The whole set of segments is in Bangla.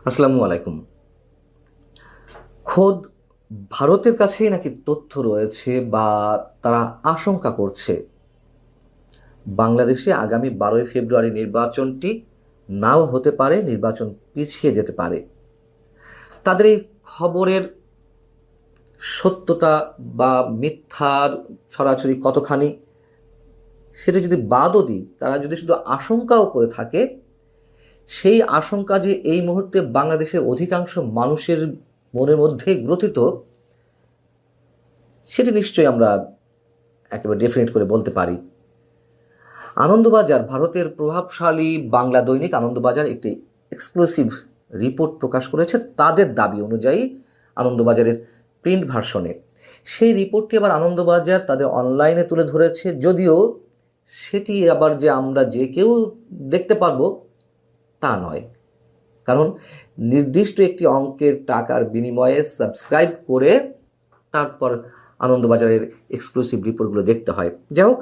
আসসালামু আলাইকুম। খোদ ভারতের কাছেই নাকি তথ্য রয়েছে বা তারা আশঙ্কা করছে বাংলাদেশে আগামী 12ই ফেব্রুয়ারি নির্বাচনটি নাও হতে পারে, নির্বাচন পিছিয়ে যেতে পারে। তাদের এই খবরের সত্যতা বা মিথ্যার ছড়াছড়ি কতখানি সেটা যদি বাদও দিই, তারা যদি শুধু আশঙ্কাও করে থাকে, সেই আশঙ্কা যে এই মুহূর্তে বাংলাদেশের অধিকাংশ মানুষের মনের মধ্যেই গ্রথিত, সেটি নিশ্চয়ই আমরা একেবারে ডেফিনেট করে বলতে পারি। আনন্দবাজার, ভারতের প্রভাবশালী বাংলা দৈনিক আনন্দবাজার একটি এক্সক্লুসিভ রিপোর্ট প্রকাশ করেছে তাদের দাবি অনুযায়ী আনন্দবাজারের প্রিন্ট ভার্সনে। সেই রিপোর্টটি আবার আনন্দবাজার তাদের অনলাইনে তুলে ধরেছে, যদিও সেটি আবার যে আমরা যে কেউ দেখতে পারবো তা নয়। কারণ নির্দিষ্ট একটি অঙ্কের টাকার বিনিময়ে সাবস্ক্রাইব করে তারপর আনন্দবাজারের এক্সক্লুসিভ রিপোর্টগুলো দেখতে হয়। যাই হোক,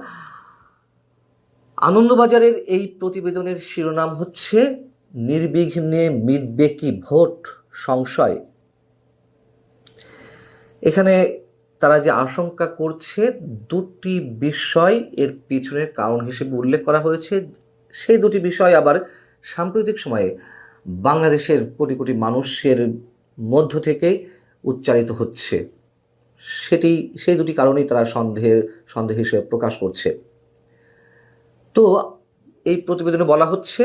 আনন্দবাজারের এই প্রতিবেদনের শিরোনাম হচ্ছে নির্বিঘ্নে মিটবে কি ভোট সংশয়। এখানে তারা যে আশঙ্কা করছে দুটি বিষয় এর পিছনের কারণ হিসেবে উল্লেখ করা হয়েছে। সেই দুটি বিষয় আবার সাম্প্রতিক সময়ে বাংলাদেশের কোটি কোটি মানুষের মধ্য থেকে উচ্চারিত হচ্ছে। সেই দুটি কারণেই তারা সন্দেহ হিসেবে প্রকাশ করছে। তো এই প্রতিবেদনে বলা হচ্ছে,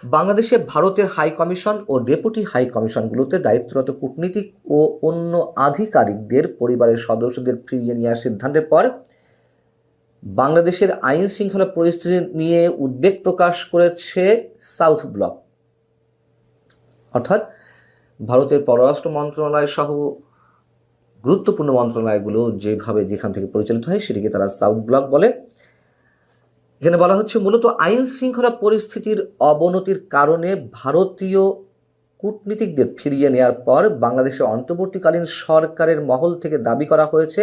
বাংলাদেশে ভারতের হাই কমিশন ও ডেপুটি হাই কমিশনগুলোতে দায়িত্বরত কূটনীতিক ও অন্য আধিকারিকদের পরিবারের সদস্যদের ফিরিয়ে নেওয়ার সিদ্ধান্তের পর বাংলাদেশের আইন শৃঙ্খলা পরিস্থিতি নিয়ে উদ্বেগ প্রকাশ করেছে সাউথ ব্লক, অর্থাৎ ভারতের পররাষ্ট্র মন্ত্রণালয় সহ গুরুত্বপূর্ণ মন্ত্রণালয়গুলো যেখান থেকে পরিচালিত হয় সেটিকে তারা সাউথ ব্লক বলে। এখানে বলা হচ্ছে, মূলত আইন শৃঙ্খলা পরিস্থিতির অবনতির কারণে ভারতীয় কূটনীতিকদের ফিরিয়ে নেওয়ার পর বাংলাদেশের অন্তর্বর্তীকালীন সরকারের মহল থেকে দাবি করা হয়েছে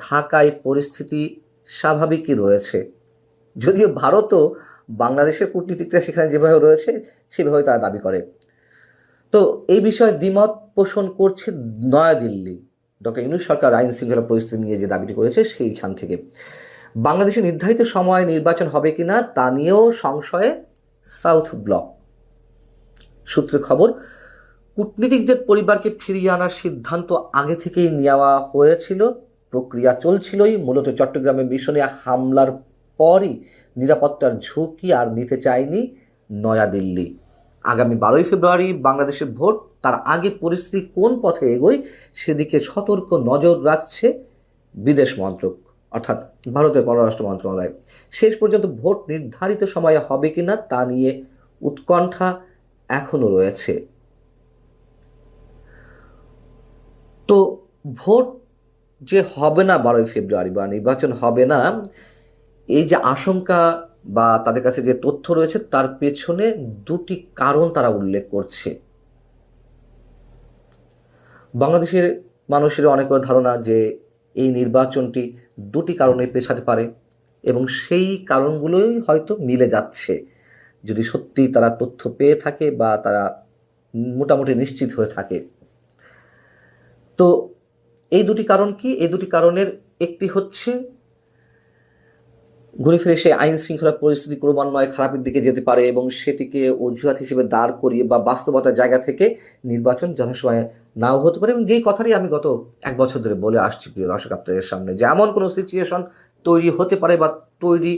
ঢাকায় পরিস্থিতি স্বাভাবিকই রয়েছে। যদিও ভারতও বাংলাদেশের কূটনীতিকরা সেখানে যেভাবে রয়েছে সেভাবে তারা দাবি করে। তো এই বিষয়ে দ্বিমত পোষণ করছে নয়াদিল্লি। ডক্টর ইউনূস সরকার আইন শৃঙ্খলা পরিস্থিতি নিয়ে যে দাবিটি করেছে সেইখান থেকে বাংলাদেশে নির্ধারিত সময়ে নির্বাচন হবে কিনা তা নিয়েও সংশয়ে সাউথ ব্লক। সূত্রে খবর, কূটনীতিকদের পরিবারকে ফিরিয়ে আনার সিদ্ধান্ত আগে থেকেই নেওয়া হয়েছিল, প্রক্রিয়া চলছিলই। মূলত চট্টগ্রামে মিশনে হামলার পরই নিরাপত্তার ঝুঁকি আর নিতে চায়নি নয়াদিল্লি। আগামী 12ই ফেব্রুয়ারি বাংলাদেশের ভোট, তার আগে পরিস্থিতি কোন পথে এগোয় সেদিকে সতর্ক নজর রাখছে বিদেশ মন্ত্রক, অর্থাৎ ভারতের পররাষ্ট্র মন্ত্রণালয়। শেষ পর্যন্ত ভোট নির্ধারিত সময়ে হবে কিনা তা নিয়ে উৎকণ্ঠা এখনো রয়েছে। তো ভোট যে হবে না 12ই ফেব্রুয়ারি বা নির্বাচন হবে না, এই যে আশঙ্কা বা তাদের কাছে যে তথ্য রয়েছে তার পেছনে দুটি কারণ তারা উল্লেখ করছে। বাংলাদেশের মানুষের অনেক ধারণা যে এই নির্বাচনটি দুটি কারণে পেছাতে পারে এবং সেই কারণগুলোই হয়তো মিলে যাচ্ছে, যদি সত্যি তারা তথ্য পেয়ে থাকে বা তারা মোটামুটি নিশ্চিত হয়ে থাকে। তো এই দুটি কারণ কি? এই দুটি কারণের একটি হচ্ছে, ঘুরে ফিরে সে আইন শৃঙ্খলা পরিস্থিতি ক্রমান্বয়ে খারাপের দিকে যেতে পারে এবং সেটিকে অজুহাত হিসেবে দাঁড় করিয়ে বা বাস্তবতার জায়গা থেকে নির্বাচন যথাসময়ে নাও হতে পারে। এবং যেই কথাটি আমি গত 1 বছর ধরে বলে আসছি প্রিয় দর্শক আপনাদের সামনে, যে এমন কোনো সিচুয়েশন তৈরি হতে পারে বা তৈরি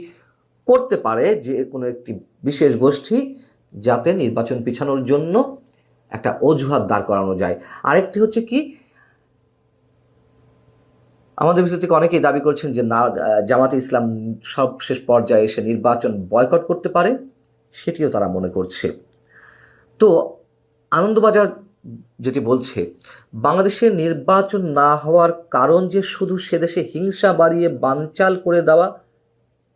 করতে পারে যে কোনো একটি বিশেষ গোষ্ঠী যাতে নির্বাচন পিছানোর জন্য একটা অজুহাত দাঁড় করানো যায়। আরেকটি হচ্ছে কি, আমাদের ভিতর থেকে অনেকেই দাবি করছেন যে না, জামাতে ইসলাম সবশেষ পর্যায়ে এসে নির্বাচন বয়কট করতে পারে, সেটিও তারা মনে করছে। তো আনন্দবাজার যেটি বলছে, বাংলাদেশে নির্বাচন না হওয়ার কারণ যে শুধু সে দেশে হিংসা বাড়িয়ে বানচাল করে দেওয়া,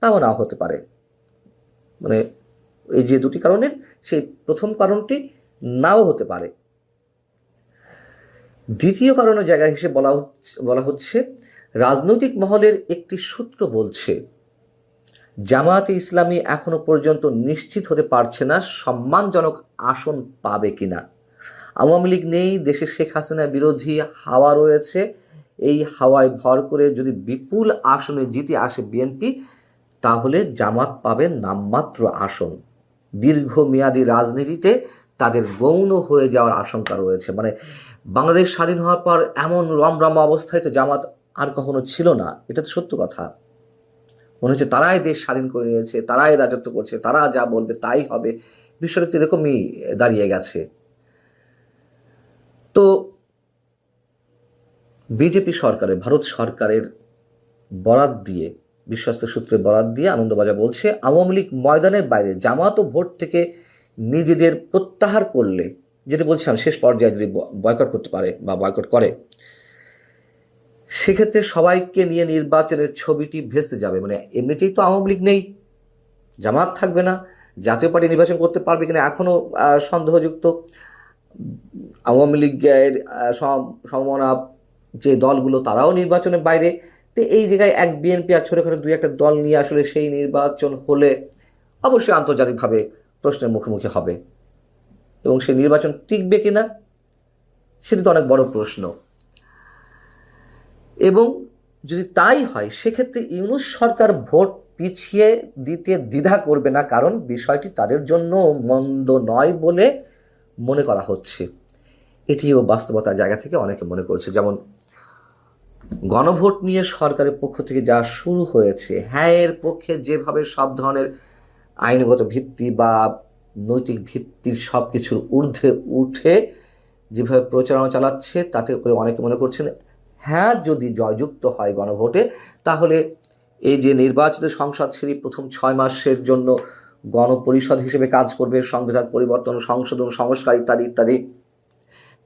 তাও না হতে পারে। মানে এই যে দুটি কারণের সেই প্রথম কারণটি নাও হতে পারে। দ্বিতীয় কারণের জায়গা হিসেবে বলা হচ্ছে রাজনৈতিক মহলের একটি সূত্র বলছে জামায়াতে ইসলামী এখনো পর্যন্ত নিশ্চিত হতে পারছে না সম্মানজনক আসন পাবে কিনা। আওয়ামী লীগ নেই, দেশে শেখ হাসিনা বিরোধী হাওয়া রয়েছে। এই হাওয়ায় ভর করে যদি বিপুল আসনে জিতে আসে বিএনপি, তাহলে জামাত পাবে নামমাত্র আসন। দীর্ঘমেয়াদী রাজনীতিতে তাদের গৌণ হয়ে যাওয়ার আশঙ্কা রয়েছে। মানে বাংলাদেশ স্বাধীন হওয়ার পর এমন রমরমা অবস্থায় তো জামাত আর কখনো ছিল না, এটা তো সত্য কথা। মনে হচ্ছে তারাই দেশ স্বাধীন করে নিয়েছে, তারাই রাজত্ব করছে, তারা যা বলবে তাই হবে। বিষয়টা তো এরকমই দাঁড়িয়ে গেছে। তো বিজেপি সরকারের, ভারত সরকারের বরাত দিয়ে, বিশ্বস্ত সূত্রে বরাত দিয়ে আনন্দবাজার বলছে, আওয়ামী লীগ ময়দানের বাইরে, জামাত ও ভোট থেকে নিজেদের প্রত্যাহার করলে, যেটা বলছিলাম শেষ পর্যায়ে যদি বয়কট করতে পারে বা বয়কট করে, সেক্ষেত্রে সবাইকে নিয়ে নির্বাচনের ছবিটি ভেস্তে যাবে। মানে এমনিতেই তো আওয়ামী লীগ নেই, জামাত থাকবে না, জাতীয় পার্টি নির্বাচন করতে পারবে কিনা এখনও সন্দেহযুক্ত। আওয়ামী লীগের সমমনা যে দলগুলো তারাও নির্বাচনের বাইরে। তো এই জায়গায় এক বিএনপি আর ছোটোখাটো দুই একটা দল নিয়ে আসলে সেই নির্বাচন হলে অবশ্যই আন্তর্জাতিকভাবে প্রশ্নের মুখোমুখি হবে, এবং সেই নির্বাচন টিকবে কিনা সেটি তো অনেক বড় প্রশ্ন। এবং যদি তাই হয়, সেক্ষেত্রে ইউনূস সরকার ভোট পিছিয়ে দিতে দ্বিধা করবে না, কারণ বিষয়টি তাদের জন্য মন্দ নয় বলে মনে করা হচ্ছে। এটিও বাস্তবতার জায়গা থেকে অনেকে মনে করছে। যেমন গণভোট নিয়ে সরকারের পক্ষ থেকে যা শুরু হয়েছে, হ্যাঁ, এর পক্ষে যেভাবে সব ধরনের আইনগত ভিত্তি বা নৈতিক ভিত্তির সব কিছুর ঊর্ধ্বে উঠে যেভাবে প্রচারণা চালাচ্ছে, তাতে করে অনেকে মনে করছেন হ্যাঁ, যদি জয়যুক্ত হয় গণভোটে, তাহলে এই যে নির্বাচিত সংসদ সেটি প্রথম 6 মাসের জন্য গণপরিষদ হিসেবে কাজ করবে, সংবিধান পরিবর্তন, সংশোধন, সংস্কার ইত্যাদি ইত্যাদি।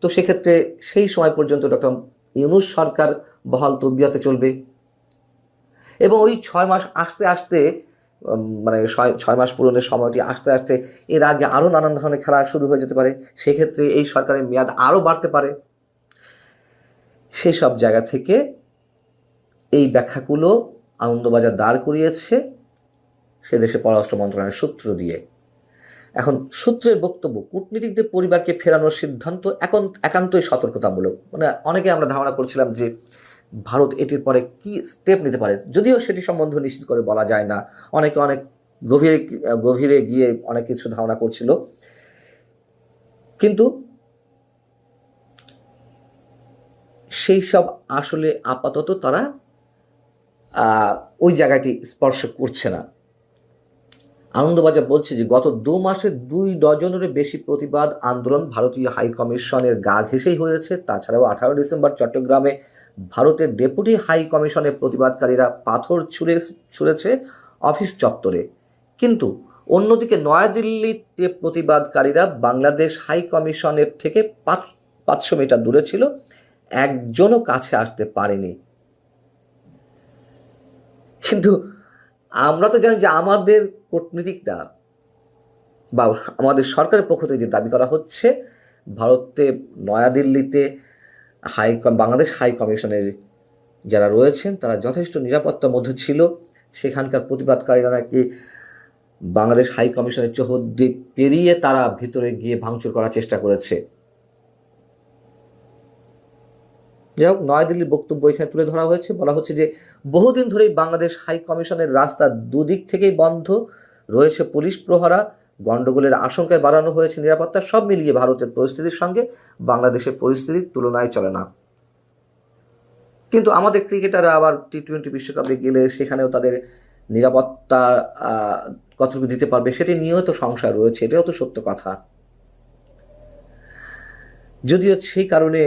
তো সেক্ষেত্রে সেই সময় পর্যন্ত ডক্টর ইউনূস সরকার বহাল তবিয়তে চলবে, এবং ওই 6 মাস আসতে আসতে, মানে 6 মাস পূরণের সময়টি আসতে আসতে এর আগে আরও নানান ধরনের খেলা শুরু হয়ে যেতে পারে। সেক্ষেত্রে এই সরকারের মেয়াদ আরও বাড়তে পারে। সেই সব জায়গা থেকে এই ব্যাখ্যাগুলো আনন্দবাজার দাঁড় করিয়েছে সে দেশে পররাষ্ট্র মন্ত্রণালয়ের সূত্র দিয়ে। এখন সূত্রের বক্তব্য, কূটনীতিকদের পরিবারকে ফেরানোর সিদ্ধান্ত একান্তই সতর্কতামূলক। মানে অনেকে আমরা ধারণা করছিলাম যে ভারত এটির পরে কি স্টেপ নিতে পারে, যদিও সেটি সম্বন্ধে নিশ্চিত করে বলা যায় না। অনেকে অনেক গভীরে গিয়ে অনেক কিছু ধারণা করছিল, কিন্তু সেই সব আসলে আপাতত তারা ওই জায়গাটি স্পর্শ করছে না। আনন্দবাজার বলছে যে গত 2 মাসে 2 ডজনেরও বেশি প্রতিবাদ আন্দোলন ভারতীয় হাই কমিশনের গা ঘেঁষেই হয়েছে। তাছাড়াও 18 ডিসেম্বর চট্টগ্রামে ভারতের ডেপুটি হাই কমিশনের প্রতিবাদকারীরা পাথর ছুঁড়েছে অফিস চত্বরে। কিন্তু অন্যদিকে নয়াদিল্লিতে প্রতিবাদকারীরা বাংলাদেশ হাই কমিশনের থেকে 500 মিটার দূরে ছিল, একজনও কাছে আসতে পারেনি। কিন্তু আমরা তো জানি যে আমাদের কূটনীতিকরা বা আমাদের সরকারের পক্ষ থেকে যে দাবি করা হচ্ছে, ভারতে নয়াদিল্লিতে বাংলাদেশ হাই কমিশনের যারা রয়েছেন তারা যথেষ্ট নিরাপত্তার মধ্যে ছিল। সেখানকার প্রতিবাদকারীরা নাকি বাংলাদেশ হাই কমিশনের চৌহদ্দি পেরিয়ে তারা ভিতরে গিয়ে ভাঙচুর করার চেষ্টা করেছে। যাই হোক, নয়াদিল্লির বক্তব্য এখানে তুলে ধরা হয়েছে। বলা হচ্ছে যে বহুদিন ধরেই বাংলাদেশ হাই কমিশনের রাস্তা দুদিক থেকেই বন্ধ রয়েছে, পুলিশ প্রহরা, গণ্ডগোলের আশঙ্কায় বাড়ানো হয়েছে নিরাপত্তা। সব মিলিয়ে ভারতের পরিস্থিতির সঙ্গে বাংলাদেশের পরিস্থিতির তুলনায় চলে না। কিন্তু আমাদের ক্রিকেটাররা আবার টি-20 বিশ্বকাপে গেলে সেখানেও তাদের নিরাপত্তা কতটুকু দিতে পারবে সেটি নিয়েও তো সংশয় রয়েছে, এটাও তো সত্য কথা। যদিও সেই কারণে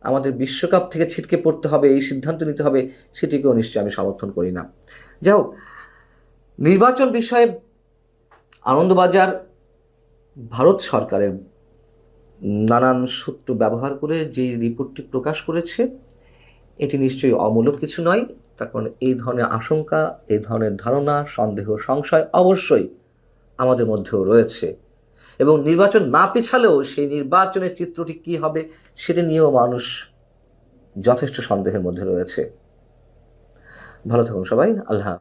আমাদের বিশ্বকাপ থেকে ছিটকে পড়তে হবে, এই সিদ্ধান্ত নিতে হবে, সেটিকেও নিশ্চয়ই আমি সমর্থন করি না। যাই হোক, নির্বাচন বিষয়ে আনন্দবাজার ভারত সরকারের নানান সূত্র ব্যবহার করে যে রিপোর্টটি প্রকাশ করেছে, এটি নিশ্চয়ই অমূলক কিছু নয়। তার কারণ এই ধরনের আশঙ্কা, এই ধরনের ধারণা, সন্দেহ, সংশয় অবশ্যই আমাদের মধ্যেও রয়েছে, এবং নির্বাচন না পিছালেও সেই নির্বাচনের চিত্রটি কী হবে সেটি নিয়েও মানুষ যথেষ্ট সন্দেহের মধ্যে রয়েছে। ভালো থাকুন সবাই, আল্লাহ।